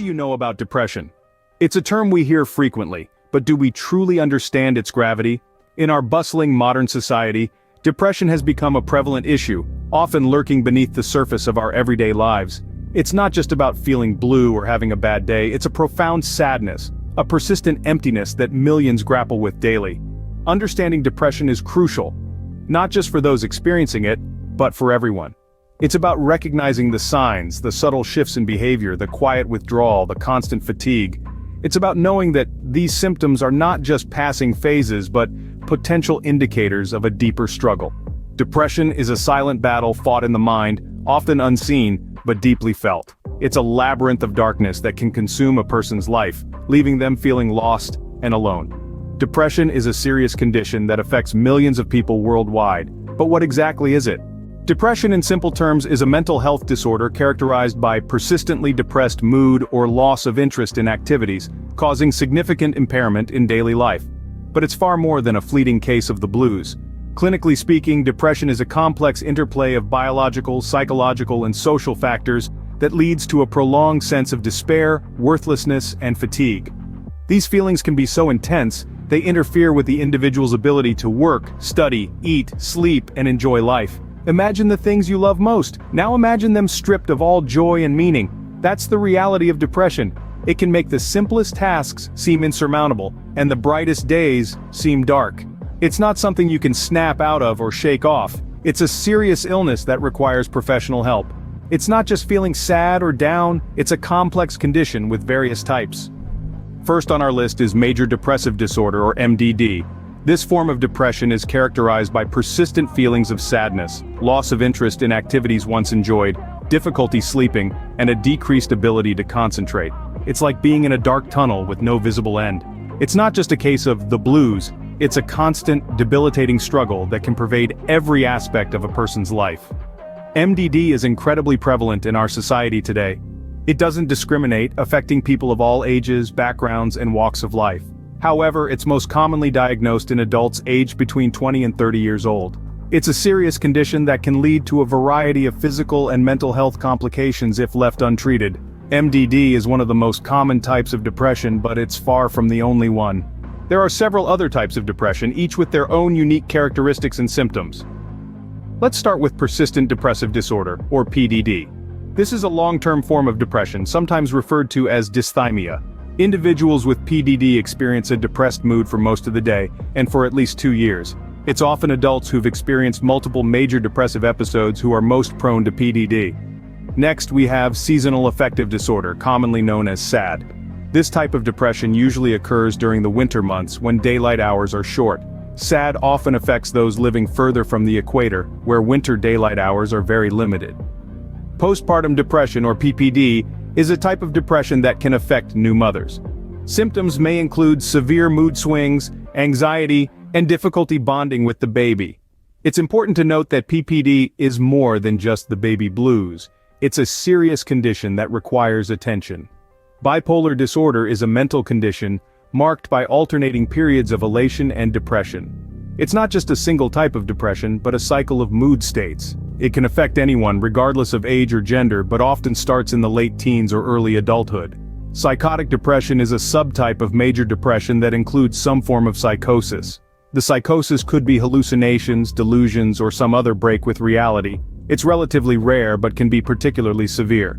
you know about depression? It's a term we hear frequently, but do we truly understand its gravity? In our bustling modern society, depression has become a prevalent issue, often lurking beneath the surface of our everyday lives. It's not just about feeling blue or having a bad day, it's a profound sadness, a persistent emptiness that millions grapple with daily. Understanding depression is crucial, not just for those experiencing it, but for everyone. It's about recognizing the signs, the subtle shifts in behavior, the quiet withdrawal, the constant fatigue. It's about knowing that these symptoms are not just passing phases but potential indicators of a deeper struggle. Depression is a silent battle fought in the mind, often unseen, but deeply felt. It's a labyrinth of darkness that can consume a person's life, leaving them feeling lost and alone. Depression is a serious condition that affects millions of people worldwide, but what exactly is it? Depression in simple terms is a mental health disorder characterized by persistently depressed mood or loss of interest in activities, causing significant impairment in daily life. But it's far more than a fleeting case of the blues. Clinically speaking, depression is a complex interplay of biological, psychological, and social factors that leads to a prolonged sense of despair, worthlessness, and fatigue. These feelings can be so intense, they interfere with the individual's ability to work, study, eat, sleep, and enjoy life. Imagine the things you love most. Now imagine them stripped of all joy and meaning. That's the reality of depression. It can make the simplest tasks seem insurmountable, and the brightest days seem dark. It's not something you can snap out of or shake off. It's a serious illness that requires professional help. It's not just feeling sad or down, it's a complex condition with various types. First on our list is major depressive disorder, or MDD. This form of depression is characterized by persistent feelings of sadness, loss of interest in activities once enjoyed, difficulty sleeping, and a decreased ability to concentrate. It's like being in a dark tunnel with no visible end. It's not just a case of the blues, it's a constant, debilitating struggle that can pervade every aspect of a person's life. MDD is incredibly prevalent in our society today. It doesn't discriminate, affecting people of all ages, backgrounds, and walks of life. However, it's most commonly diagnosed in adults aged between 20 and 30 years old. It's a serious condition that can lead to a variety of physical and mental health complications if left untreated. MDD is one of the most common types of depression, but it's far from the only one. There are several other types of depression, each with their own unique characteristics and symptoms. Let's start with persistent depressive disorder, or PDD. This is a long-term form of depression, sometimes referred to as dysthymia. Individuals with PDD experience a depressed mood for most of the day, and for at least 2 years. It's often adults who've experienced multiple major depressive episodes who are most prone to PDD. Next, we have seasonal affective disorder, commonly known as SAD. This type of depression usually occurs during the winter months when daylight hours are short. SAD often affects those living further from the equator, where winter daylight hours are very limited. Postpartum depression, or PPD, is a type of depression that can affect new mothers. Symptoms may include severe mood swings, anxiety, and difficulty bonding with the baby. It's important to note that PPD is more than just the baby blues. It's a serious condition that requires attention. Bipolar disorder is a mental condition marked by alternating periods of elation and depression. It's not just a single type of depression, but a cycle of mood states. It can affect anyone regardless of age or gender, but often starts in the late teens or early adulthood. Psychotic depression is a subtype of major depression that includes some form of psychosis. The psychosis could be hallucinations, delusions, or some other break with reality. It's relatively rare but can be particularly severe.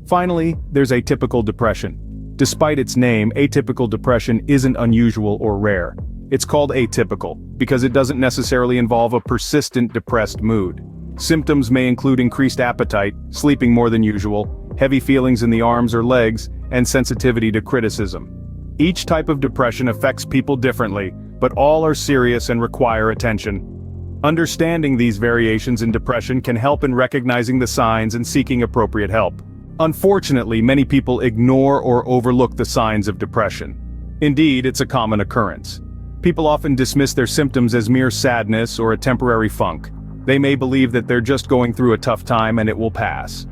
Finally, there's atypical depression. Despite its name, atypical depression isn't unusual or rare. It's called atypical because it doesn't necessarily involve a persistent depressed mood. Symptoms may include increased appetite, sleeping more than usual, heavy feelings in the arms or legs, and sensitivity to criticism. Each type of depression affects people differently, but all are serious and require attention. Understanding these variations in depression can help in recognizing the signs and seeking appropriate help. Unfortunately, many people ignore or overlook the signs of depression. Indeed, it's a common occurrence. People often dismiss their symptoms as mere sadness or a temporary funk. They may believe that they're just going through a tough time and it will pass.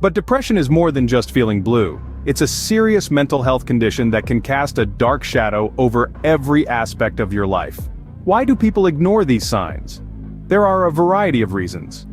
But depression is more than just feeling blue. It's a serious mental health condition that can cast a dark shadow over every aspect of your life. Why do people ignore these signs? There are a variety of reasons.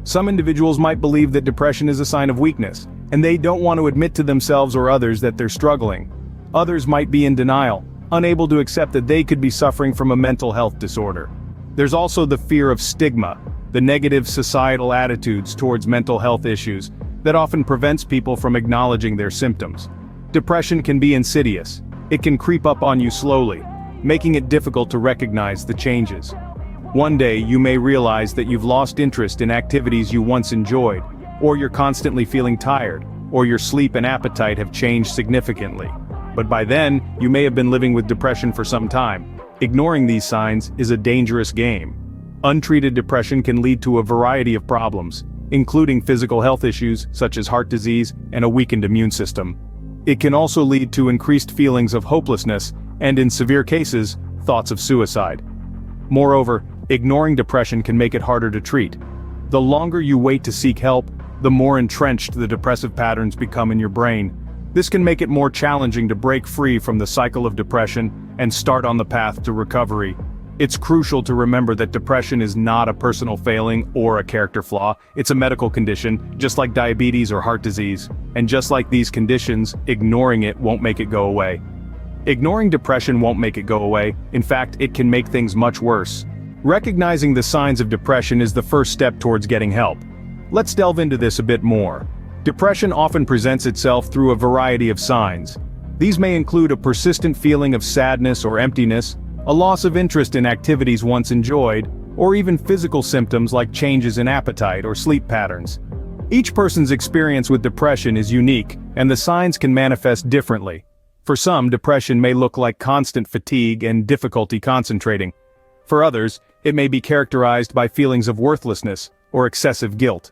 Some individuals might believe that depression is a sign of weakness, and they don't want to admit to themselves or others that they're struggling. Others might be in denial, unable to accept that they could be suffering from a mental health disorder. There's also the fear of stigma, the negative societal attitudes towards mental health issues that often prevents people from acknowledging their symptoms. Depression can be insidious. It can creep up on you slowly, making it difficult to recognize the changes. One day you may realize that you've lost interest in activities you once enjoyed, or you're constantly feeling tired, or your sleep and appetite have changed significantly. But by then, you may have been living with depression for some time. Ignoring these signs is a dangerous game. Untreated depression can lead to a variety of problems, including physical health issues such as heart disease and a weakened immune system. It can also lead to increased feelings of hopelessness and, in severe cases, thoughts of suicide. Moreover, ignoring depression can make it harder to treat. The longer you wait to seek help, the more entrenched the depressive patterns become in your brain. This can make it more challenging to break free from the cycle of depression and start on the path to recovery. It's crucial to remember that depression is not a personal failing or a character flaw. It's a medical condition, just like diabetes or heart disease. And just like these conditions, ignoring it won't make it go away. Ignoring depression won't make it go away. In fact, it can make things much worse. Recognizing the signs of depression is the first step towards getting help. Let's delve into this a bit more. Depression often presents itself through a variety of signs. These may include a persistent feeling of sadness or emptiness, a loss of interest in activities once enjoyed, or even physical symptoms like changes in appetite or sleep patterns. Each person's experience with depression is unique, and the signs can manifest differently. For some, depression may look like constant fatigue and difficulty concentrating. For others, it may be characterized by feelings of worthlessness or excessive guilt.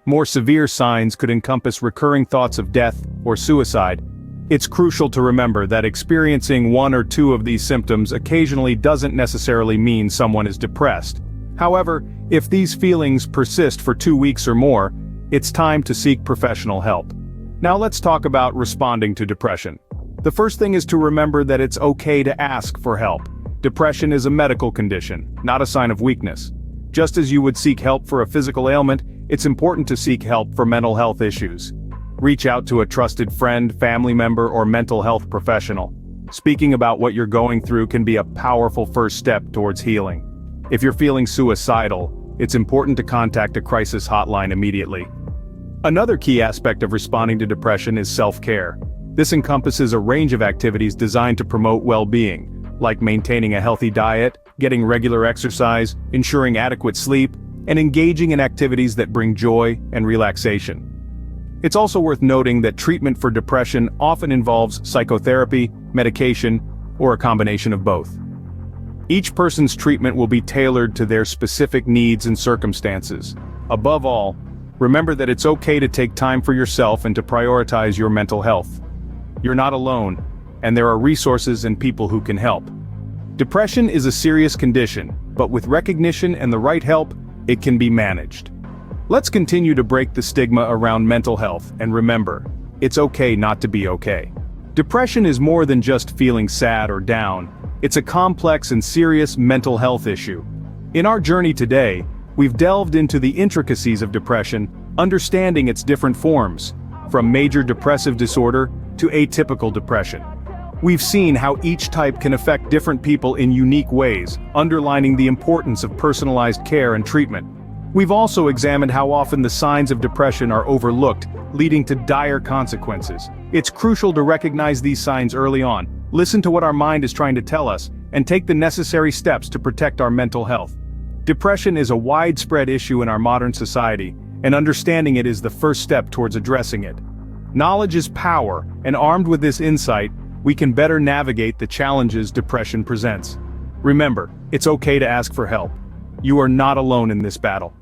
More severe signs could encompass recurring thoughts of death or suicide. It's crucial to remember that experiencing one or two of these symptoms occasionally doesn't necessarily mean someone is depressed. However, if these feelings persist for 2 weeks or more, it's time to seek professional help. Now let's talk about responding to depression. The first thing is to remember that it's okay to ask for help. Depression is a medical condition, not a sign of weakness. Just as you would seek help for a physical ailment, it's important to seek help for mental health issues. Reach out to a trusted friend, family member, or mental health professional. Speaking about what you're going through can be a powerful first step towards healing. If you're feeling suicidal, it's important to contact a crisis hotline immediately. Another key aspect of responding to depression is self-care. This encompasses a range of activities designed to promote well-being, like maintaining a healthy diet, getting regular exercise, ensuring adequate sleep, and engaging in activities that bring joy and relaxation. It's also worth noting that treatment for depression often involves psychotherapy, medication, or a combination of both. Each person's treatment will be tailored to their specific needs and circumstances. Above all, remember that it's okay to take time for yourself and to prioritize your mental health. You're not alone, and there are resources and people who can help. Depression is a serious condition, but with recognition and the right help, it can be managed. Let's continue to break the stigma around mental health, and remember, it's okay not to be okay. Depression is more than just feeling sad or down. It's a complex and serious mental health issue. In our journey today, we've delved into the intricacies of depression, understanding its different forms, from major depressive disorder to atypical depression. We've seen how each type can affect different people in unique ways, underlining the importance of personalized care and treatment. We've also examined how often the signs of depression are overlooked, leading to dire consequences. It's crucial to recognize these signs early on, listen to what our mind is trying to tell us, and take the necessary steps to protect our mental health. Depression is a widespread issue in our modern society, and understanding it is the first step towards addressing it. Knowledge is power, and armed with this insight, we can better navigate the challenges depression presents. Remember, it's okay to ask for help. You are not alone in this battle.